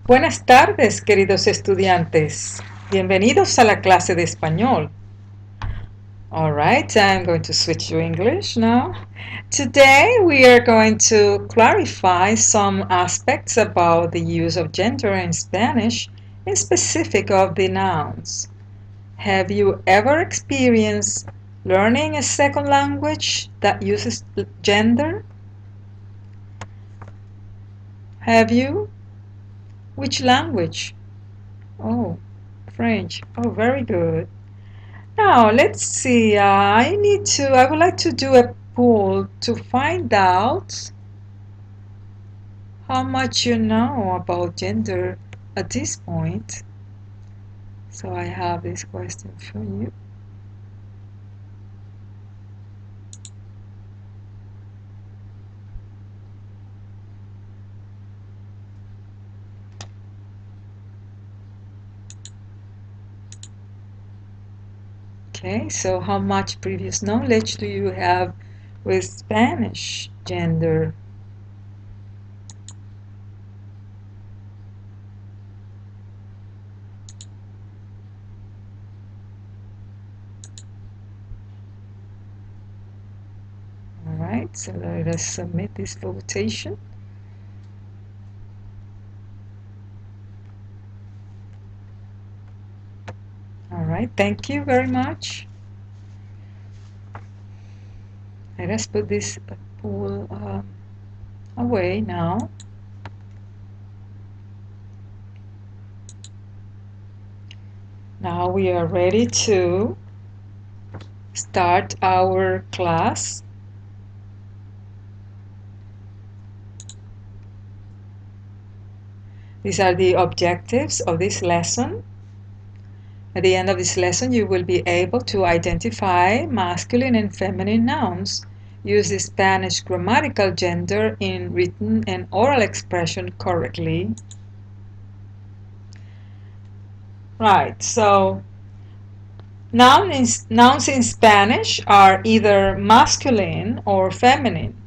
Buenas tardes, queridos estudiantes. Bienvenidos a la clase de español. All right, I'm going to switch to English now. Today we are going to clarify some aspects about the use of gender in Spanish, in specific of the nouns. Have you ever experienced learning a second language that uses gender? Have you? Which language? Oh, French. Oh, very good. Now, let's see. I would like to do a poll to find out how much you know about gender at this point. So I have this question for you. Okay, so how much previous knowledge do you have with Spanish gender? All right, so let us submit this votation. All right, thank you very much. Let us put this poll away now. Now we are ready to start our class. These are the objectives of this lesson. At the end of this lesson, you will be able to identify masculine and feminine nouns, use the Spanish grammatical gender in written and oral expression correctly. Right, so nouns in Spanish are either masculine or feminine,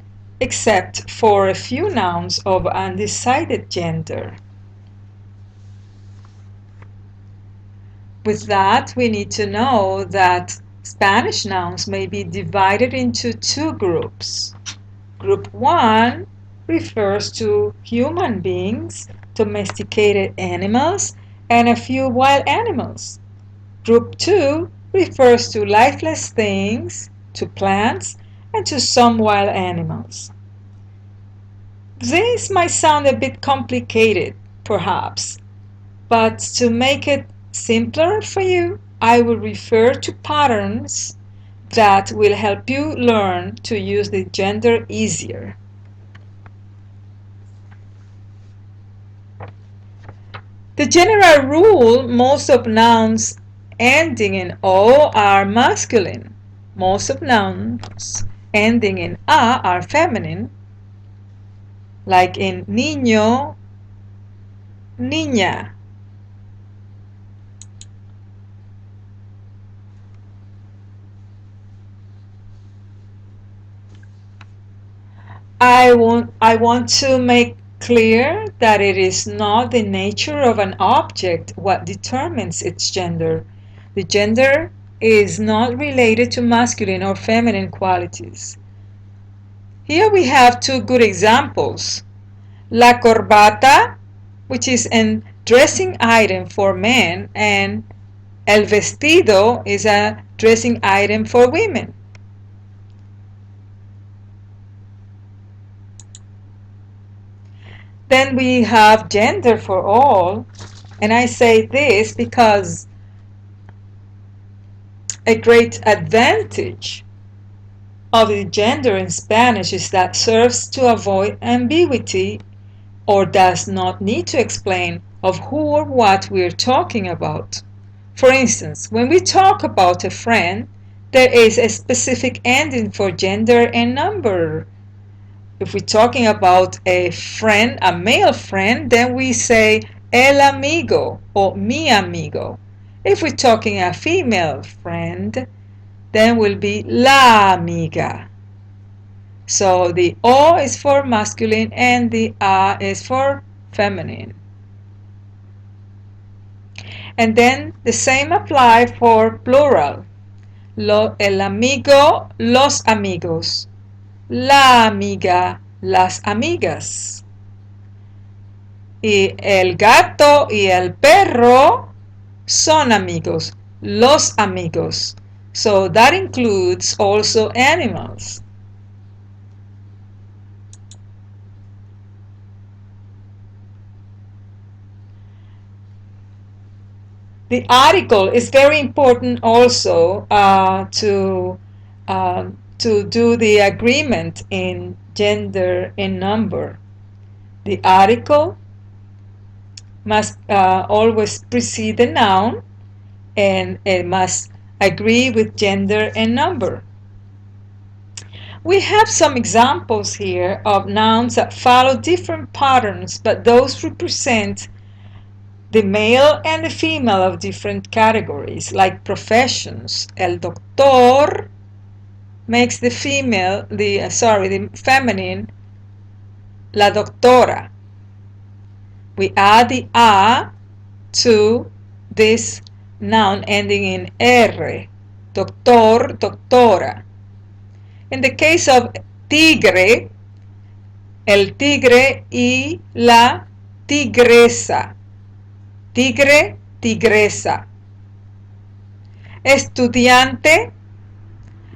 except for a few nouns of undecided gender. With that, we need to know that Spanish nouns may be divided into two groups. Group 1 refers to human beings, domesticated animals, and a few wild animals. Group 2 refers to lifeless things, to plants, and to some wild animals. This might sound a bit complicated, perhaps, but to make it simpler for you, I will refer to patterns that will help you learn to use the gender easier. The general rule, most of nouns ending in O are masculine. Most of nouns ending in A are feminine, like in niño, niña. I want to make clear that it is not the nature of an object what determines its gender. The gender is not related to masculine or feminine qualities. Here we have two good examples. La corbata, which is a dressing item for men, and el vestido is a dressing item for women. Then we have gender for all, and I say this because a great advantage of the gender in Spanish is that serves to avoid ambiguity or does not need to explain of who or what we're talking about. For instance, when we talk about a friend, there is a specific ending for gender and number. If we're talking about a friend, a male friend, then we say el amigo or mi amigo. If we're talking a female friend, then will be la amiga. So the O is for masculine and the A is for feminine. And then the same apply for plural. El amigo, los amigos. La amiga, las amigas. Y el gato y el perro son amigos, los amigos. So that includes also animals. The article is very important also to do the agreement in gender and number. The article must always precede the noun, and it must agree with gender and number. We have some examples here of nouns that follow different patterns, but those represent the male and the female of different categories, like professions. El doctor makes the the feminine, la doctora. We add the a to this noun ending in R, doctor, doctora. In the case of tigre, el tigre y la tigresa. Tigre, tigresa. Estudiante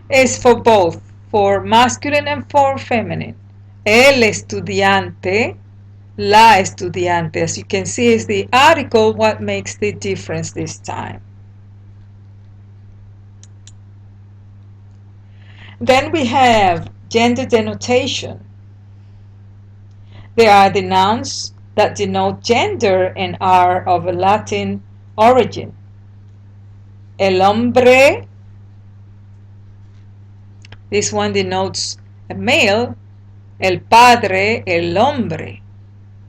is for both, for masculine and for feminine. El estudiante, la estudiante. As you can see, is the article what makes the difference this time. Then we have gender denotation. They are the nouns that denote gender and are of a Latin origin. El hombre, this one denotes a male. El padre, el hombre.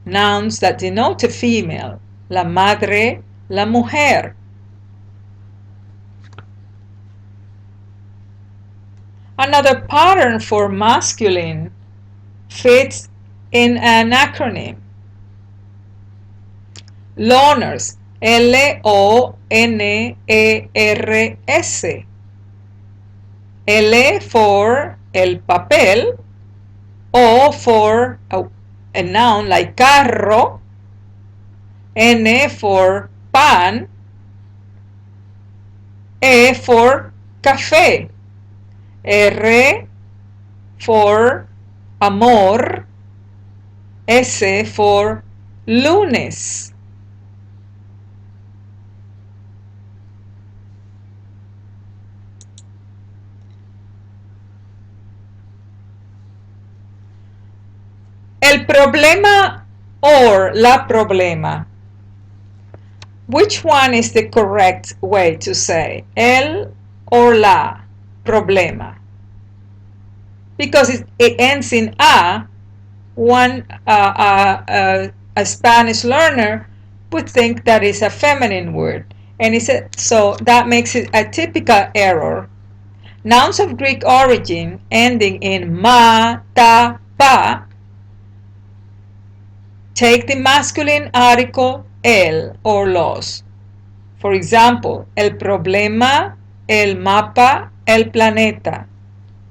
Nouns that denote a female. La madre, la mujer. Another pattern for masculine fits in an acronym. Loners, L-O-N-E-R-S. L for el papel, O for a noun like carro, N for pan, E for café, R for amor, S for lunes. El problema or la problema. Which one is the correct way to say? El or la problema? Because it ends in a, a Spanish learner would think that is a feminine word, and so that makes it a typical error. Nouns of Greek origin ending in ma, ta, pa take the masculine article el or los. For example, el problema, el mapa, el planeta.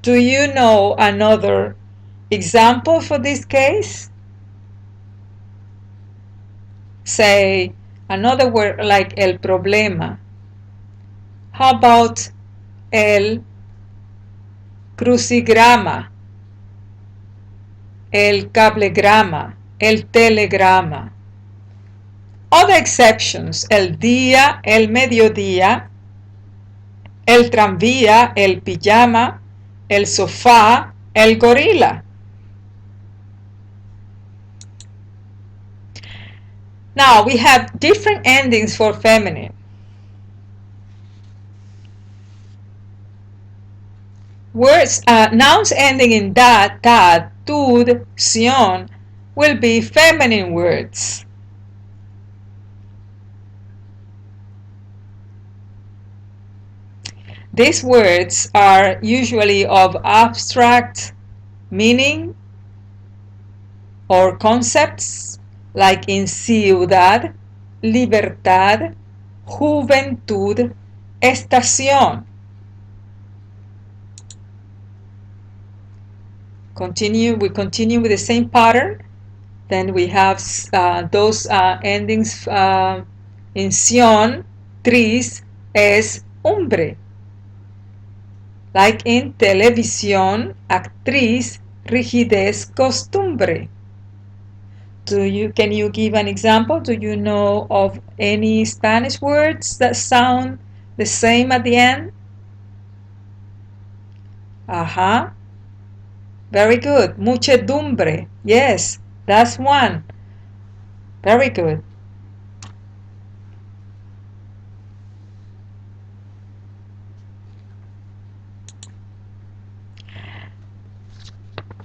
Do you know another example for this case? Say another word like el problema. How about el crucigrama, el cablegrama, el telegrama? Other exceptions, el día, el mediodía, el tranvía, el pijama, el sofá, el gorila. Now we have different endings for feminine. Words, nouns ending in da, ta, tud, sion will be feminine words. These words are usually of abstract meaning or concepts, like in ciudad, libertad, juventud, estación. We continue with the same pattern. Then we have those endings in ción, tris, es, hombre. Like in televisión, actriz, rigidez, costumbre. Can you give an example? Do you know of any Spanish words that sound the same at the end? Ajá. Very good. Muchedumbre. Yes, that's one. Very good.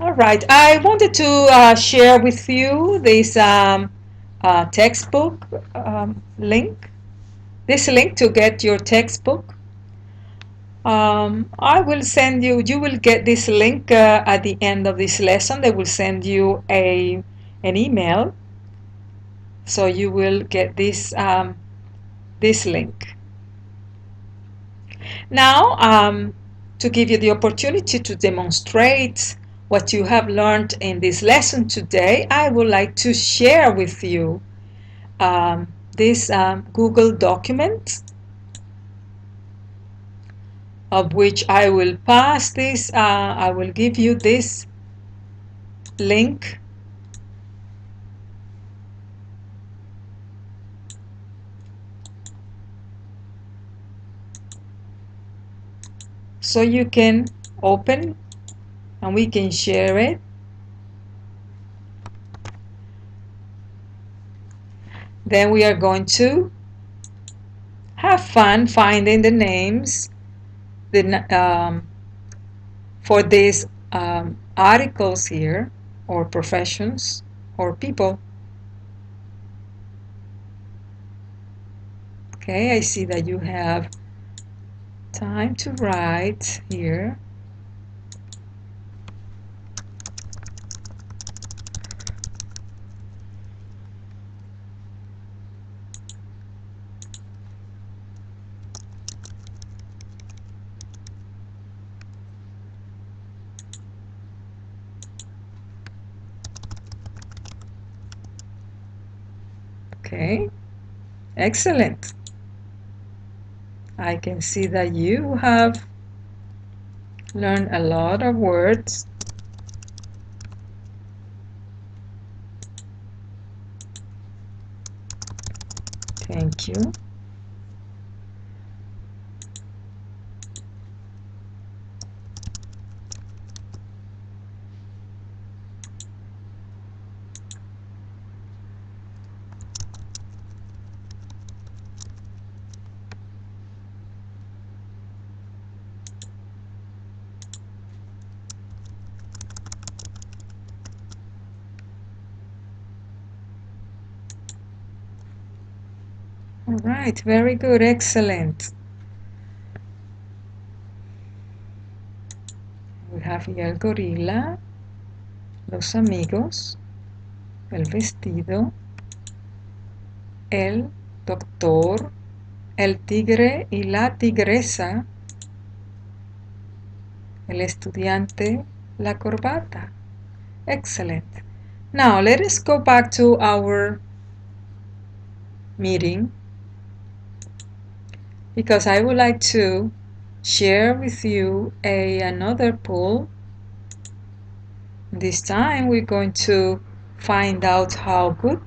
All right. I wanted to share with you this textbook link. This link to get your textbook. I will send you. You will get this link at the end of this lesson. They will send you an email, so you will get this link. Now, to give you the opportunity to demonstrate what you have learned in this lesson today, I would like to share with you this Google document, of which I will pass this, I will give you this link. So you can open and we can share it. Then we are going to have fun finding the names for these articles here, or professions, or people. Okay, I see that you have time to write here. Okay, excellent. I can see that you have learned a lot of words. Thank you. All right, very good, excellent. We have here el gorila, los amigos, el vestido, el doctor, el tigre y la tigresa, el estudiante, la corbata. Excellent. Now let us go back to our meeting, because I would like to share with you another poll. This time we're going to find out how good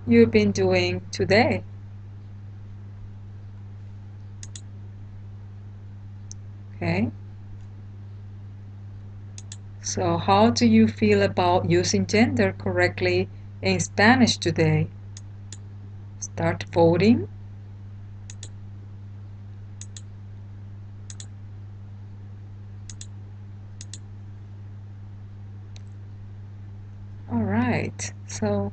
you've been doing today. Okay. So how do you feel about using gender correctly in Spanish today? Start voting. All right. So,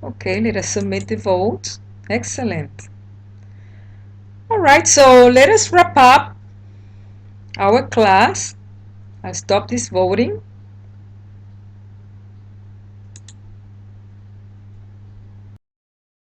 okay, let us submit the vote. Excellent. All right, so let us wrap up our class. I'll stop this voting.